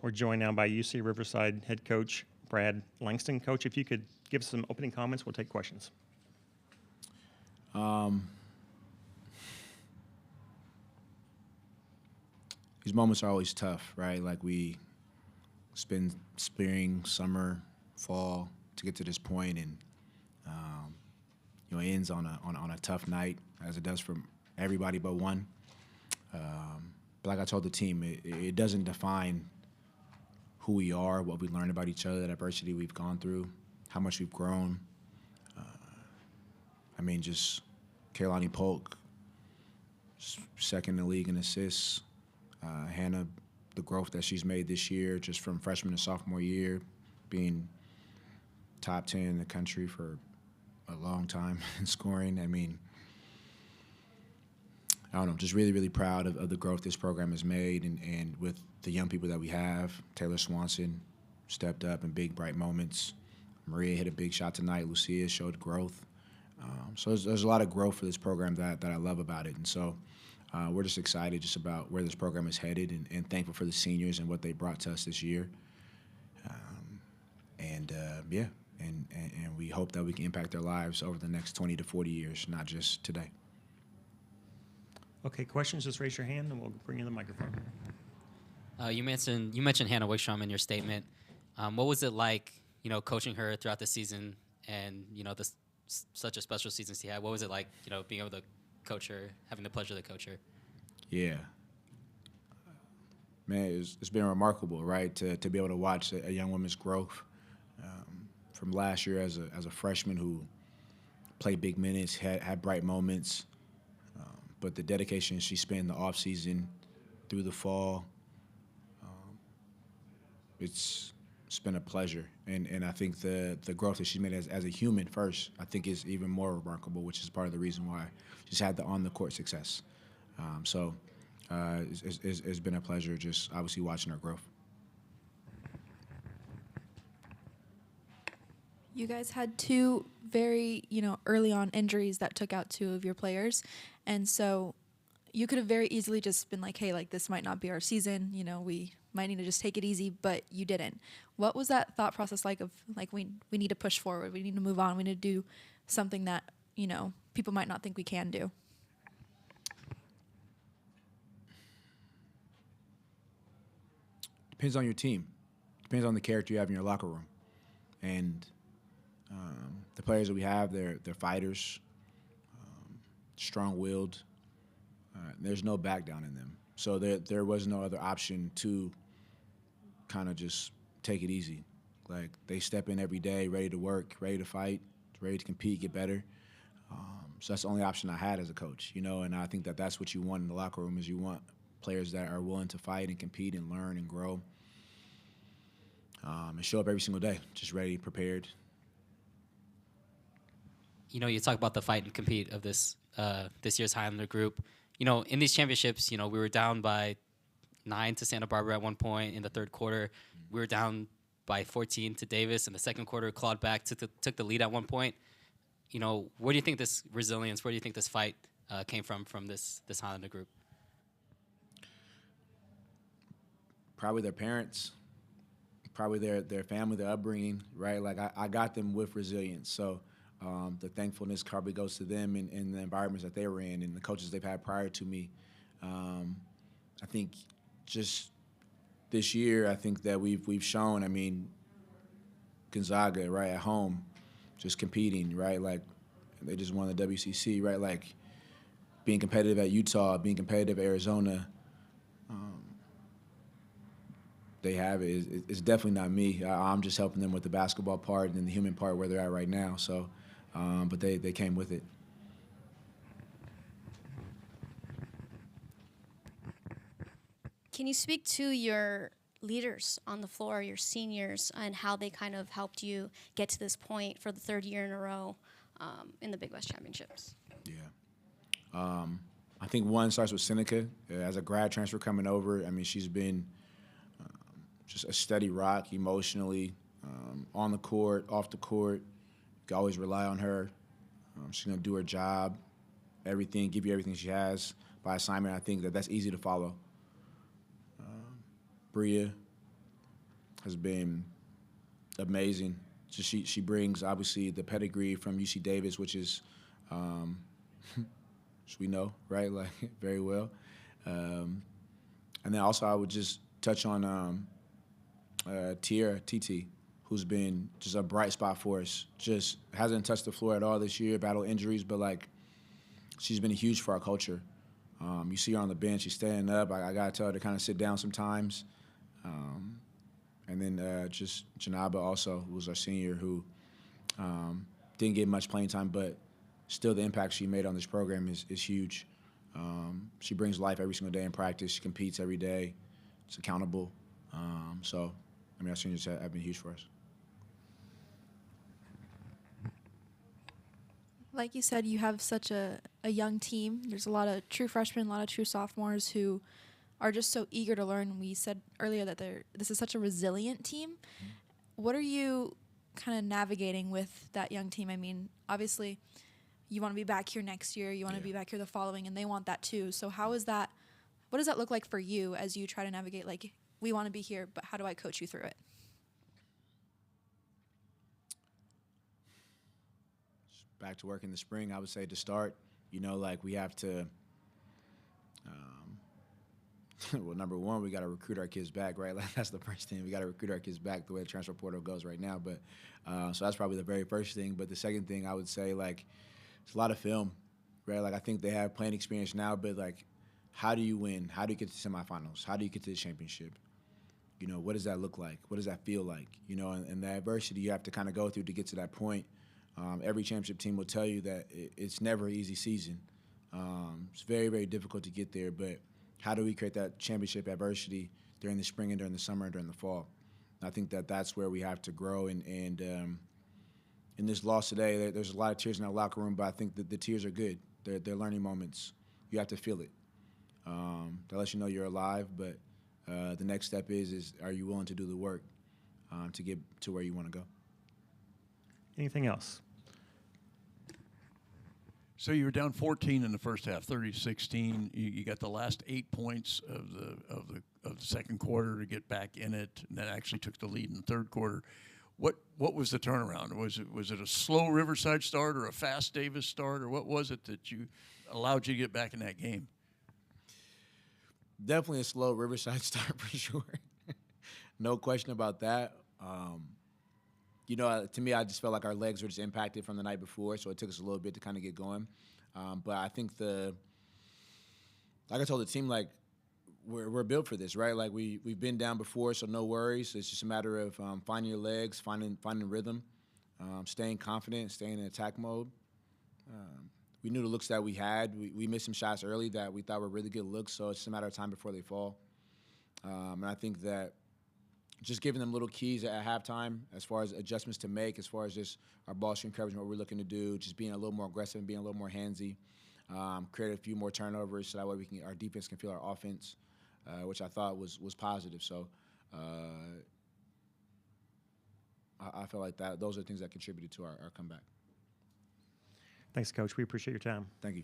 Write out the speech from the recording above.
We're joined now by UC Riverside head coach Brad Langston. Coach, if you could give us some opening comments, we'll take questions. These moments are always tough, right? Like we spend spring, summer, fall to get to this point, and it ends on a tough night, as it does for everybody but one. But like I told the team, it doesn't define who we are, what we learned about each other, that adversity we've gone through, how much we've grown. Just Kaylani Polk, second in the league in assists. Hannah, the growth that she's made this year, just from freshman to sophomore year, being top 10 in the country for a long time in scoring. I don't know, just really, really proud of the growth this program has made, and with the young people that we have. Taylor Swanson stepped up in big, bright moments. Maria hit a big shot tonight. Lucia showed growth. So there's a lot of growth for this program that I love about it. And so we're just excited just about where this program is headed, and thankful for the seniors and what they brought to us this year. And we hope that we can impact their lives over the next 20 to 40 years, not just today. Okay, questions, just raise your hand and we'll bring you the microphone. You mentioned Hannah Wickstrom in your statement. What was it like, coaching her throughout the season, and such a special season she had? What was it like, being able to coach her, having the pleasure to coach her? Yeah, man, it's been remarkable, right? To be able to watch a young woman's growth from last year as a freshman who played big minutes, had bright moments, but the dedication she spent in the off season through the fall. It's been a pleasure, and I think the growth that she made as a human first, I think, is even more remarkable, which is part of the reason why she's had the on-the-court success. It's been a pleasure just obviously watching her growth. You guys had two very, early on injuries that took out two of your players, and so you could have very easily just been like, hey, this might not be our season, we might need to just take it easy, but you didn't. What was that thought process like of, we need to push forward, we need to move on, we need to do something that, people might not think we can do? Depends on your team. Depends on the character you have in your locker room. And the players that we have, they're fighters, strong-willed. There's no back down in them. So there was no other option to kind of just take it easy. Like, they step in every day, ready to work, ready to fight, ready to compete, get better. So that's the only option I had as a coach, and I think that's what you want in the locker room, is you want players that are willing to fight and compete and learn and grow, and show up every single day, just ready, prepared. You talk about the fight and compete of this year's Highlander group. In these championships, we were down by 9 to Santa Barbara at one point in the third quarter. We were down by 14 to Davis in the second quarter, clawed back, took the lead at one point. Where do you think this resilience, where do you think this fight came from this Highlander group? Probably their parents, probably their family, their upbringing, right? Like, I got them with resilience. So the thankfulness probably goes to them and the environments that they were in and the coaches they've had prior to me. I think just this year, I think that we've shown, Gonzaga, right, at home, just competing, right? Like, they just won the WCC, right? Like, being competitive at Utah, being competitive at Arizona. They have it. It's definitely not me. I'm just helping them with the basketball part and the human part where they're at right now. So, but they came with it. Can you speak to your leaders on the floor, your seniors, and how they kind of helped you get to this point for the third year in a row in the Big West Championships? Yeah. I think one starts with Seneca. As a grad transfer coming over, she's been just a steady rock emotionally, on the court, off the court. You can always rely on her. She's going to do her job, everything, give you everything she has by assignment. I think that's easy to follow. Bria, has been amazing. So she brings obviously the pedigree from UC Davis, which is, which we know, right, like very well. And then also I would just touch on Tiara TT, who's been just a bright spot for us. Just hasn't touched the floor at all this year, battled injuries, but like she's been huge for our culture. You see her on the bench, she's standing up. I gotta tell her to kind of sit down sometimes. And then just Janaba also, who was our senior, who didn't get much playing time, but still the impact she made on this program is huge. She brings life every single day in practice. She competes every day. She's accountable. So, I mean, our seniors have been huge for us. Like you said, you have such a young team. There's a lot of true freshmen, a lot of true sophomores who are just so eager to learn. We said earlier that this is such a resilient team. Mm-hmm. What are you kind of navigating with that young team? I mean, obviously, you want to be back here next year. You want to be back here the following, and they want that too. So how is that? What does that look like for you as you try to navigate, like, we want to be here, but how do I coach you through it? Back to work in the spring, I would say to start, you know, like we have to, well, number one, we got to recruit our kids back, right? Like that's the first thing. We got to recruit our kids back the way the transfer portal goes right now. But so that's probably the very first thing. But the second thing I would say, like, it's a lot of film, right? Like I think they have playing experience now, but like, how do you win? How do you get to semifinals? How do you get to the championship? You know, what does that look like? What does that feel like? You know, and the adversity you have to kind of go through to get to that point. Every championship team will tell you that it's never an easy season. It's very, very difficult to get there, but how do we create that championship adversity during the spring and during the summer and during the fall? And I think that that's where we have to grow. And in this loss today, there's a lot of tears in our locker room, but I think that the tears are good. They're learning moments. You have to feel it. That lets you know you're alive, but the next step is are you willing to do the work to get to where you want to go? Anything else? So you were down 14 in the first half, 30-16. You got the last 8 points of the second quarter to get back in it, and then actually took the lead in the third quarter. What was the turnaround? Was it a slow Riverside start or a fast Davis start, or what was it that you allowed you to get back in that game? Definitely a slow Riverside start for sure. No question about that. You know, to me, I just felt like our legs were just impacted from the night before, so it took us a little bit to kind of get going. But I think like I told the team, like we're built for this, right? Like we've been down before, so no worries. It's just a matter of finding your legs, finding rhythm, staying confident, staying in attack mode. We knew the looks that we had. We missed some shots early that we thought were really good looks, so it's just a matter of time before they fall. And I think that just giving them little keys at halftime as far as adjustments to make, as far as just our ball screen coverage and what we're looking to do, just being a little more aggressive and being a little more handsy, create a few more turnovers so that way our defense can feel our offense, which I thought was positive. So I feel like those are things that contributed to our comeback. Thanks, Coach. We appreciate your time. Thank you.